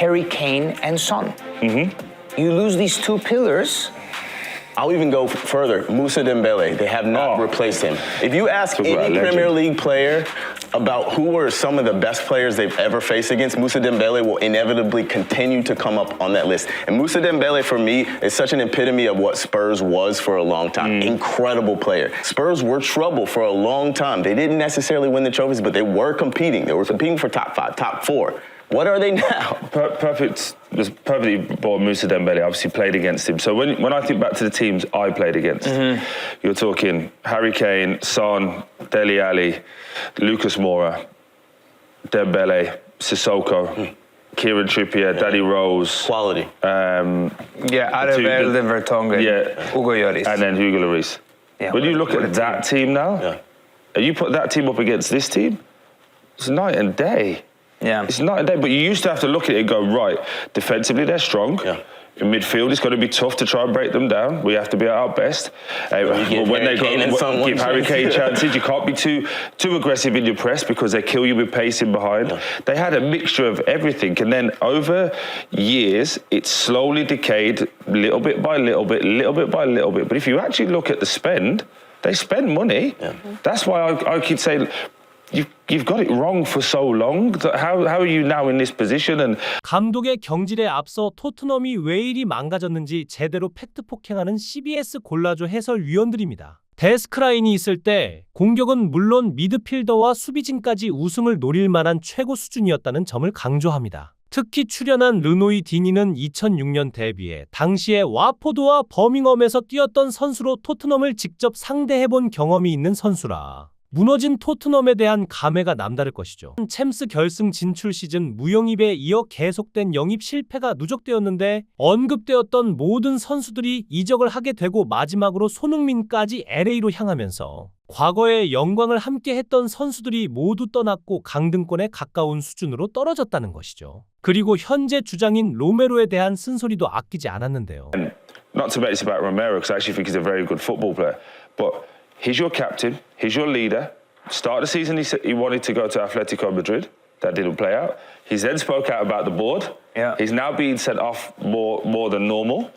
Harry Kane and Son. You lose these two pillars. I'll even go further. Moussa Dembele, they have not replaced him. If you ask any Premier League player about who were some of the best players they've ever faced against, Moussa Dembele will inevitably continue to come up on that list. And Moussa Dembele, for me, is such an epitome of what Spurs was for a long time. Incredible player. Spurs were trouble for a long time. They didn't necessarily win the trophies, but they were competing. They were competing for top 5, top 4. What are they now? Perfectly bought Moussa Dembele, obviously played against him. So when I think back to the teams I played against, you're talking Harry Kane, Son, Dele Alli, Lucas Moura, Dembele, Sissoko, Kieran Trippier, Danny Rose. Quality. Alderweireld, Vertonghen, Hugo Lloris. And then Hugo Lloris. Yeah, when you look at that team now, and you put that team up against this team, it's night and day. Yeah. It's night and day, but you used to have to look at it and go, right, defensively they're strong. Yeah. In midfield, it's going to be tough to try and break them down. We have to be at our best. When they give Harry Kane chances, you can't be too aggressive in your press because they kill you with pacing behind. Yeah. They had a mixture of everything, and then over years, it slowly decayed little bit by little bit, little bit by little bit. But if you actually look at the spend, they spend money. Yeah. That's why I keep saying, You've got it wrong for so long. How are you now in this position? And 감독의 경질에 앞서 토트넘이 왜 이리 망가졌는지 제대로 팩트 폭행하는 CBS 골라줘 해설위원들입니다. 데스크라인이 있을 때 공격은 물론 미드필더와 수비진까지 우승을 노릴 만한 최고 수준이었다는 점을 강조합니다. 특히 출연한 르노이 디니는 2006년 데뷔해 당시에 와포드와 버밍엄에서 뛰었던 선수로 토트넘을 직접 상대해본 경험이 있는 선수라 무너진 토트넘에 대한 감회가 남다를 것이죠. 챔스 결승 진출 시즌 무영입에 이어 계속된 영입 실패가 누적되었는데 언급되었던 모든 선수들이 이적을 하게 되고 마지막으로 손흥민까지 LA로 향하면서 과거의 영광을 함께 했던 선수들이 모두 떠났고 강등권에 가까운 수준으로 떨어졌다는 것이죠. 그리고 현재 주장인 로메로에 대한 쓴소리도 아끼지 않았는데요. Not to make this about Romero, because I actually think he's a very good football player, but he's your captain, he's your leader. Start of the season, he wanted to go to Atletico Madrid. That didn't play out. He's then spoke out about the board. Yeah. He's now being sent off more than normal.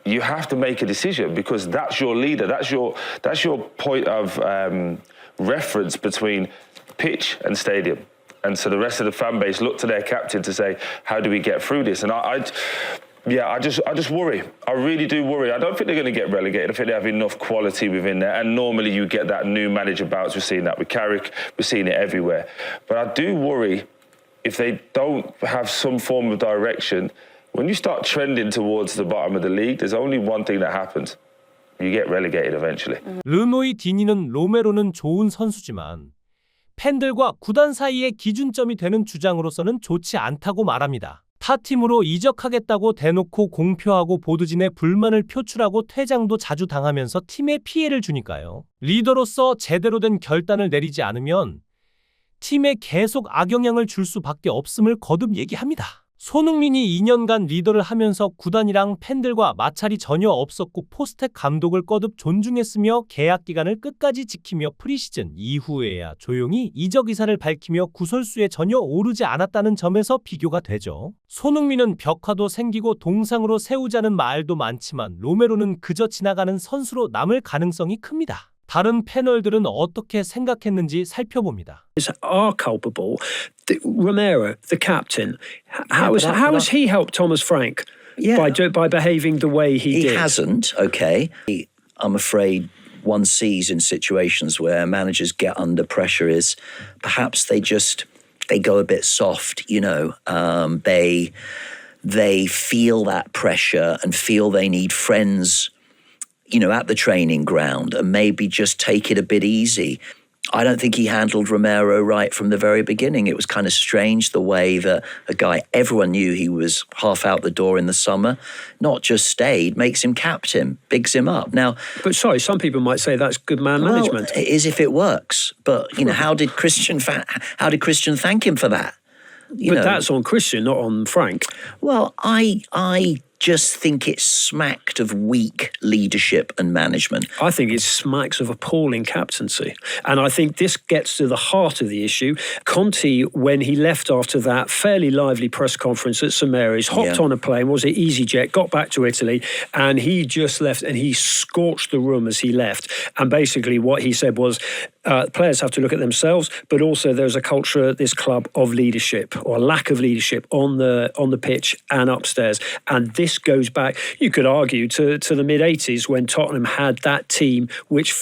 You have to make a decision because that's your leader. That's your point of reference between pitch and stadium. And so the rest of the fan base look to their captain to say, how do we get through this? And I just worry. I really do worry. I don't think they're going to get relegated. I think they have enough quality within there. And normally you get that new manager bounce. We're seeing that with Carrick. We're seeing it everywhere. But I do worry if they don't have some form of direction. When you start trending towards the bottom of the league, there's only one thing that happens. You get relegated eventually. 르노이 디니는 로메로는 좋은 선수지만 팬들과 구단 사이의 기준점이 되는 주장으로서는 좋지 않다고 말합니다. 타 팀으로 이적하겠다고 대놓고 공표하고 보드진의 불만을 표출하고 퇴장도 자주 당하면서 팀에 피해를 주니까요. 리더로서 제대로 된 결단을 내리지 않으면 팀에 계속 악영향을 줄 수밖에 없음을 거듭 얘기합니다. 손흥민이 2년간 리더를 하면서 구단이랑 팬들과 마찰이 전혀 없었고 포스텍 감독을 거듭 존중했으며 계약 기간을 끝까지 지키며 프리시즌 이후에야 조용히 이적 의사를 밝히며 구설수에 전혀 오르지 않았다는 점에서 비교가 되죠. 손흥민은 벽화도 생기고 동상으로 세우자는 말도 많지만 로메로는 그저 지나가는 선수로 남을 가능성이 큽니다. 다른 패널들은 어떻게 생각했는지 살펴봅니다. Are culpable. Romero, the captain, how has he helped Thomas Frank by behaving the way he did? He hasn't. Okay, I'm afraid one sees in situations where managers get under pressure is perhaps they go a bit soft. You know, they feel that pressure and feel they need friends, you know, at the training ground and maybe just take it a bit easy. I don't think he handled Romero right from the very beginning. It was kind of strange the way that a guy everyone knew he was half out the door in the summer, not just stayed, makes him captain, bigs him up. Now, but sorry, some people might say that's good management. It is if it works. But you know, how did Christian thank him for that? But that's on Christian, not on Frank. Well, I just think it smacked of weak leadership and management. I think it smacks of appalling captaincy. And I think this gets to the heart of the issue. Conte, when he left after that fairly lively press conference at St Mary's, hopped on a plane, was it EasyJet, got back to Italy, and he just left and he scorched the room as he left. And basically what he said was, players have to look at themselves, but also there's a culture at this club of leadership or lack of leadership on the pitch and upstairs. And this goes back, you could argue, to the mid-80s when Tottenham had that team which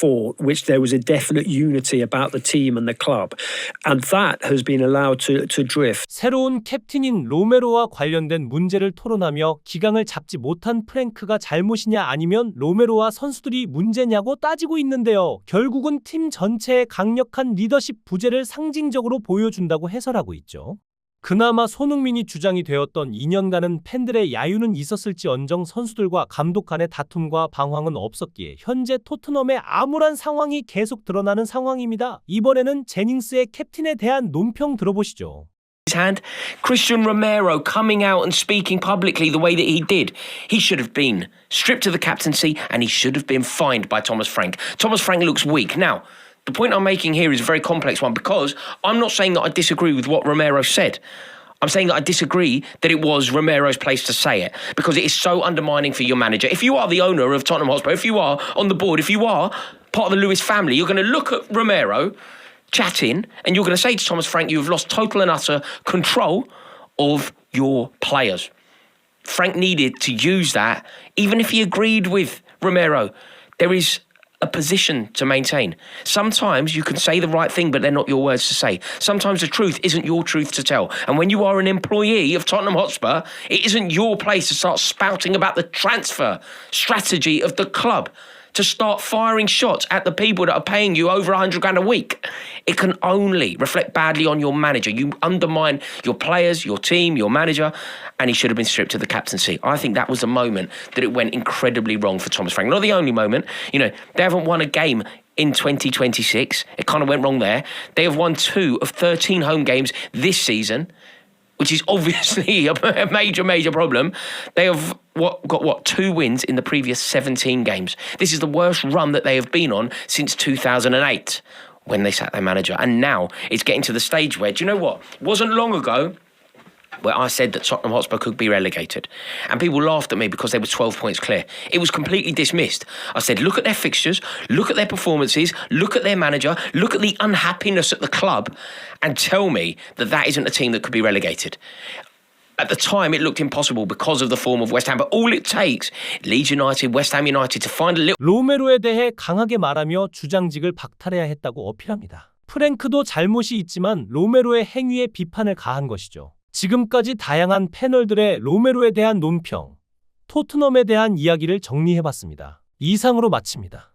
there was a definite unity about the team and the club. And that has been allowed to drift. 새로운 캡틴인 로메로와 관련된 문제를 토론하며 기강을 잡지 못한 프랭크가 잘못이냐 아니면 로메로와 선수들이 문제냐고 따지고 있는데요. 결국은 팀 전체의 강력한 리더십 부재를 상징적으로 보여준다고 해설하고 있죠. 그나마 손흥민이 주장이 되었던 2년간은 팬들의 야유는 있었을지언정 선수들과 감독 간의 다툼과 방황은 없었기에 현재 토트넘의 암울한 상황이 계속 드러나는 상황입니다. 이번에는 제닝스의 캡틴에 대한 논평 들어보시죠. Hand. Christian Romero coming out and speaking publicly the way that he did. He should have been stripped of the captaincy and he should have been fined by Thomas Frank. Thomas Frank looks weak. Now, the point I'm making here is a very complex one because I'm not saying that I disagree with what Romero said. I'm saying that I disagree that it was Romero's place to say it because it is so undermining for your manager. If you are the owner of Tottenham Hotspur, if you are on the board, if you are part of the Lewis family, you're going to look at Romero chatting and you're going to say to Thomas Frank, you've lost total and utter control of your players. Frank needed to use that, even if he agreed with Romero. There is a position to maintain. Sometimes you can say the right thing, but they're not your words to say. Sometimes the truth isn't your truth to tell. And when you are an employee of Tottenham Hotspur, it isn't your place to start spouting about the transfer strategy of the club, to start firing shots at the people that are paying you over 100 grand a week. It can only reflect badly on your manager. You undermine your players, your team, your manager, and he should have been stripped of the captaincy. I think that was the moment that it went incredibly wrong for Thomas Frank. Not the only moment. You know, they haven't won a game in 2026. It kind of went wrong there. They have won 2 of 13 home games this season, which is obviously a major problem. They have got 2 wins in the previous 17 games. This is the worst run that they have been on since 2008 when they sacked their manager. And now it's getting to the stage where, do you know what? It wasn't long ago where I said that Tottenham Hotspur could be relegated. And people laughed at me because they were 12 points clear. It was completely dismissed. I said, look at their fixtures, look at their performances, look at their manager, look at the unhappiness at the club, and tell me that that isn't a team that could be relegated. At the time, it looked impossible because of the form of West Ham. But all it takes, Leeds United, West Ham United, to find a little... 로메로에 대해 강하게 말하며 주장직을 박탈해야 했다고 어필합니다. 프랭크도 잘못이 있지만 로메로의 행위에 비판을 가한 것이죠. 지금까지 다양한 패널들의 로메로에 대한 논평, 토트넘에 대한 이야기를 정리해봤습니다. 이상으로 마칩니다.